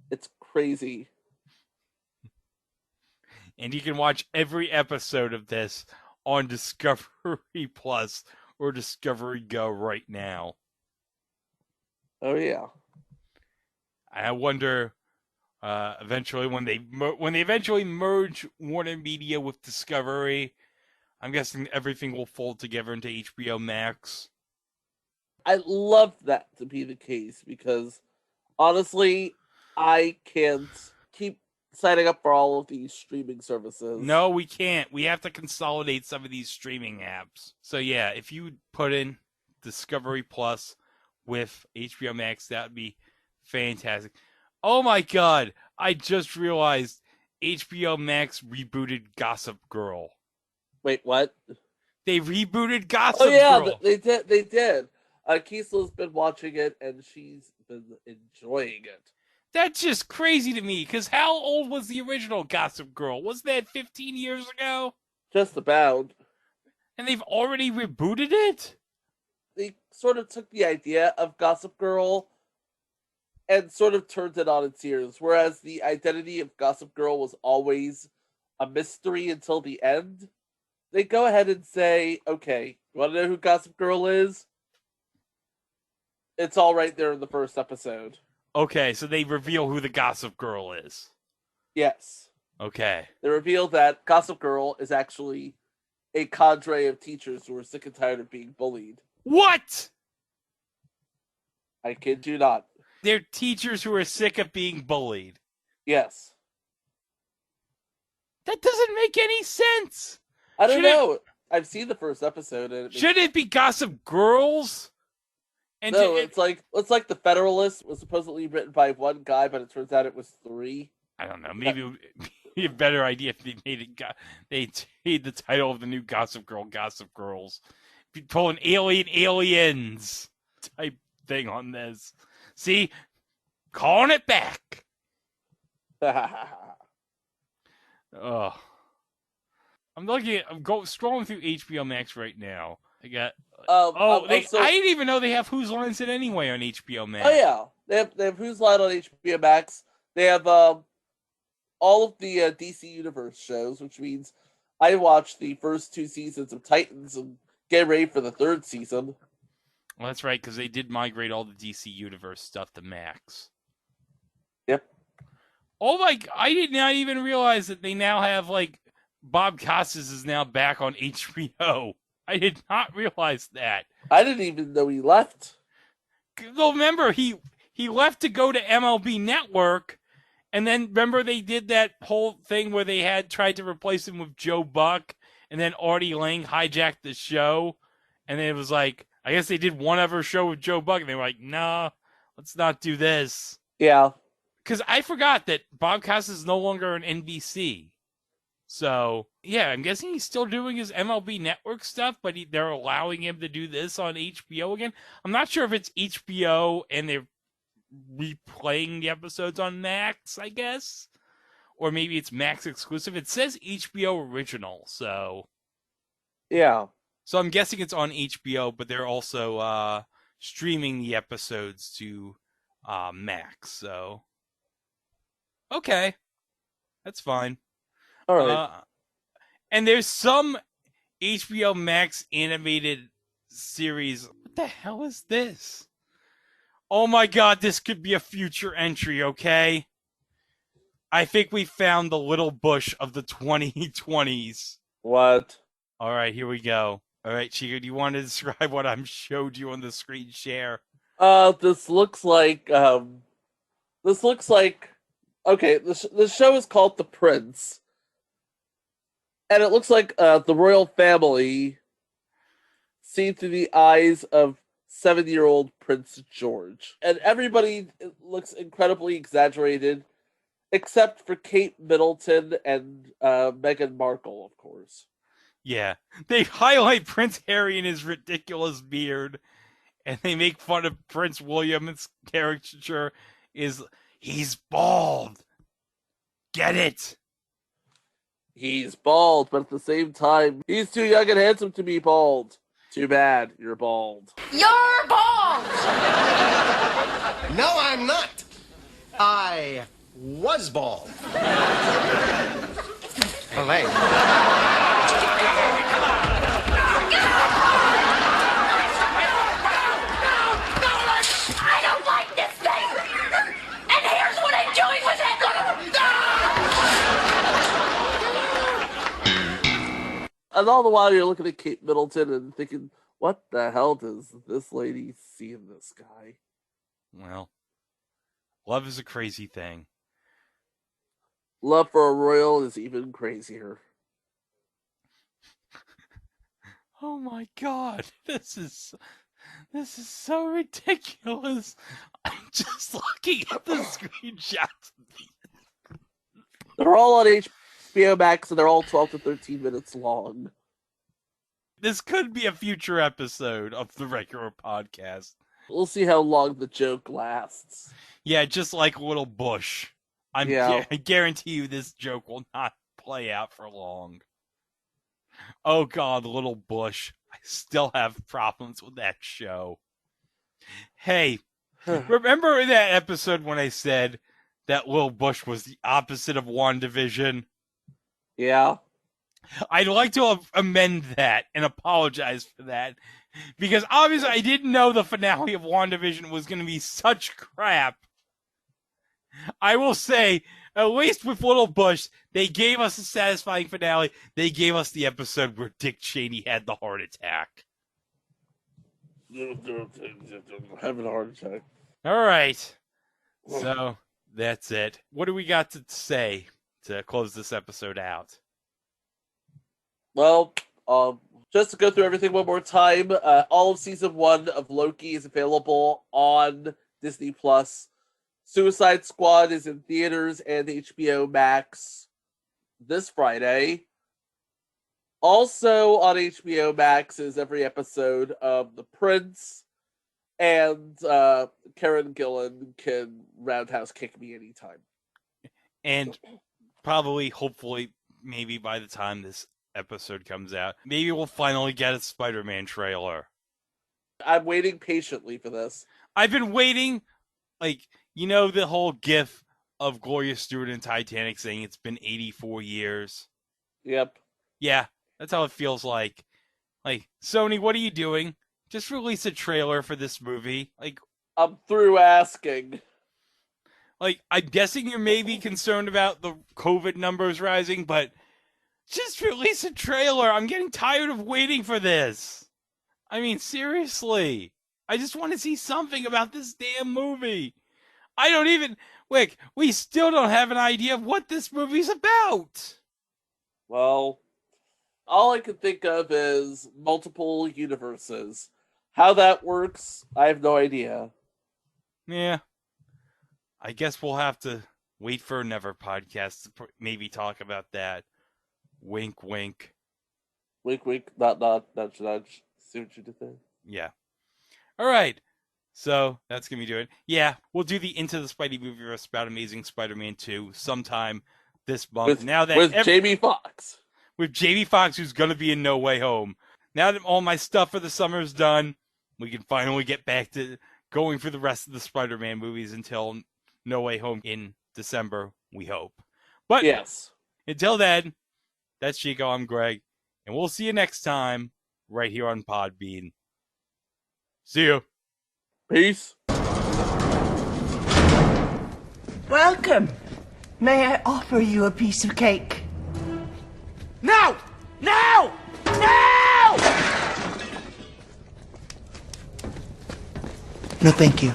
It's crazy. And you can watch every episode of this on Discovery Plus or Discovery Go right now. Oh, yeah. I wonder eventually when they eventually merge Warner Media with Discovery, I'm guessing everything will fold together into HBO Max. I love that to be the case because honestly, I can't keep signing up for all of these streaming services. No, we can't. We have to consolidate some of these streaming apps. So yeah, if you put in Discovery Plus with HBO Max, that would be fantastic. Oh my god, I just realized HBO Max rebooted Gossip Girl. Wait, what? They rebooted Gossip Girl. They did. Kisla's been watching it and she's been enjoying it. That's just crazy to me, because how old was the original Gossip Girl? Wasn't that 15 years ago? Just about. And they've already rebooted it? They sort of took the idea of Gossip Girl and sort of turned it on its ears, whereas the identity of Gossip Girl was always a mystery until the end. They go ahead and say, okay, you want to know who Gossip Girl is? It's all right there in the first episode. Okay, so they reveal who the Gossip Girl is. Yes. Okay. They reveal that Gossip Girl is actually a cadre of teachers who are sick and tired of being bullied. What? I kid you not. They're teachers who are sick of being bullied. Yes. That doesn't make any sense. I don't know. I've seen the first episode. And shouldn't it be Gossip Girls? And no, it's like The Federalist was supposedly written by one guy, but it turns out it was three. I don't know. Maybe it would be a better idea if they made it. They made the title of the new Gossip Girl, Gossip Girls. Be told an aliens type thing on this. See, calling it back. Oh, I'm scrolling through HBO Max right now. I got. I didn't even know they have Whose Line Is It Anyway on HBO Max. Oh yeah, they have Whose Line on HBO Max. They have all of the DC Universe shows, which means I watched the first 2 seasons of Titans and get ready for the 3rd season. Well, that's right, because they did migrate all the DC Universe stuff to Max. Yep. Oh my! I did not even realize that they now have Bob Costas is now back on HBO. I did not realize that. I didn't even know he left. Well, remember, he left to go to MLB Network, and then remember they did that whole thing where they had tried to replace him with Joe Buck, and then Artie Lang hijacked the show, and then it was like, I guess they did one other show with Joe Buck, and they were like, nah, let's not do this. Yeah. Because I forgot that Bob Costas is no longer on NBC. So, yeah, I'm guessing he's still doing his MLB Network stuff, but they're allowing him to do this on HBO again. I'm not sure if it's HBO and they're replaying the episodes on Max, I guess. Or maybe it's Max exclusive. It says HBO original, so. Yeah. So I'm guessing it's on HBO, but they're also streaming the episodes to Max, so. Okay. That's fine. All right. And there's some HBO Max animated series. What the hell is this? Oh my god, this could be a future entry, okay? I think we found the little bush of the 2020s. What? All right, here we go. All right, Chico, do you want to describe what I showed you on the screen share? This looks like, okay, the show is called The Prince. And it looks like the royal family seen through the eyes of 7-year-old Prince George. And everybody looks incredibly exaggerated, except for Kate Middleton and Meghan Markle, of course. Yeah. They highlight Prince Harry and his ridiculous beard, and they make fun of Prince William's caricature he's bald. Get it? He's bald, but at the same time, he's too young and handsome to be bald. Too bad, you're bald. You're bald! No, I'm not. I was bald. Oh, wait. I don't like this thing! And here's what I'm doing with it! And all the while you're looking at Kate Middleton and thinking, what the hell does this lady see in this guy? Well, love is a crazy thing. Love for a royal is even crazier. Oh my god, this is so ridiculous. I'm just looking at the screenshots. They're all on HBO Max and they're all 12 to 13 minutes long. This could be a future episode of the regular podcast. We'll see how long the joke lasts. Yeah, just like Little Bush. I guarantee you this joke will not play out for long. Oh god, Little Bush. I still have problems with that show. Hey, remember in that episode when I said that Little Bush was the opposite of WandaVision? Yeah. I'd like to amend that and apologize for that. Because obviously I didn't know the finale of WandaVision was going to be such crap. I will say, at least with Little Bush, they gave us a satisfying finale. They gave us the episode where Dick Cheney had the heart attack. Having a heart attack. All right. So, that's it. What do we got to say to close this episode out? Well, just to go through everything one more time, all of season 1 of Loki is available on Disney+. Suicide Squad is in theaters and HBO Max this Friday. Also on HBO Max is every episode of The Prince, and Karen Gillan can roundhouse kick me anytime. And probably, hopefully, maybe by the time this episode comes out, maybe we'll finally get a Spider-Man trailer. I'm waiting patiently for this. I've been waiting, like, you know the whole gif of Gloria Stewart in Titanic saying it's been 84 years? Yep. Yeah, that's how it feels like. Like, Sony, what are you doing? Just release a trailer for this movie. Like, I'm through asking. Like, I'm guessing you're maybe concerned about the COVID numbers rising, but just release a trailer. I'm getting tired of waiting for this. I mean, seriously. I just want to see something about this damn movie. We still don't have an idea of what this movie's about. Well, all I can think of is multiple universes. How that works, I have no idea. Yeah. I guess we'll have to wait for another podcast to maybe talk about that. Wink, wink. Wink, wink, nudge, nudge. See what you did there? Yeah. All right. So, that's going to be doing it. Yeah, we'll do the Into the Spidey Movieverse about Amazing Spider-Man 2 sometime this month. With Jamie Foxx. With Jamie Foxx, who's going to be in No Way Home. Now that all my stuff for the summer is done, we can finally get back to going for the rest of the Spider-Man movies until No Way Home in December, we hope. But yes, until then, that's Chico, I'm Greg, and we'll see you next time right here on Podbean. See you. Peace. Welcome. May I offer you a piece of cake? No! No! No! No, thank you.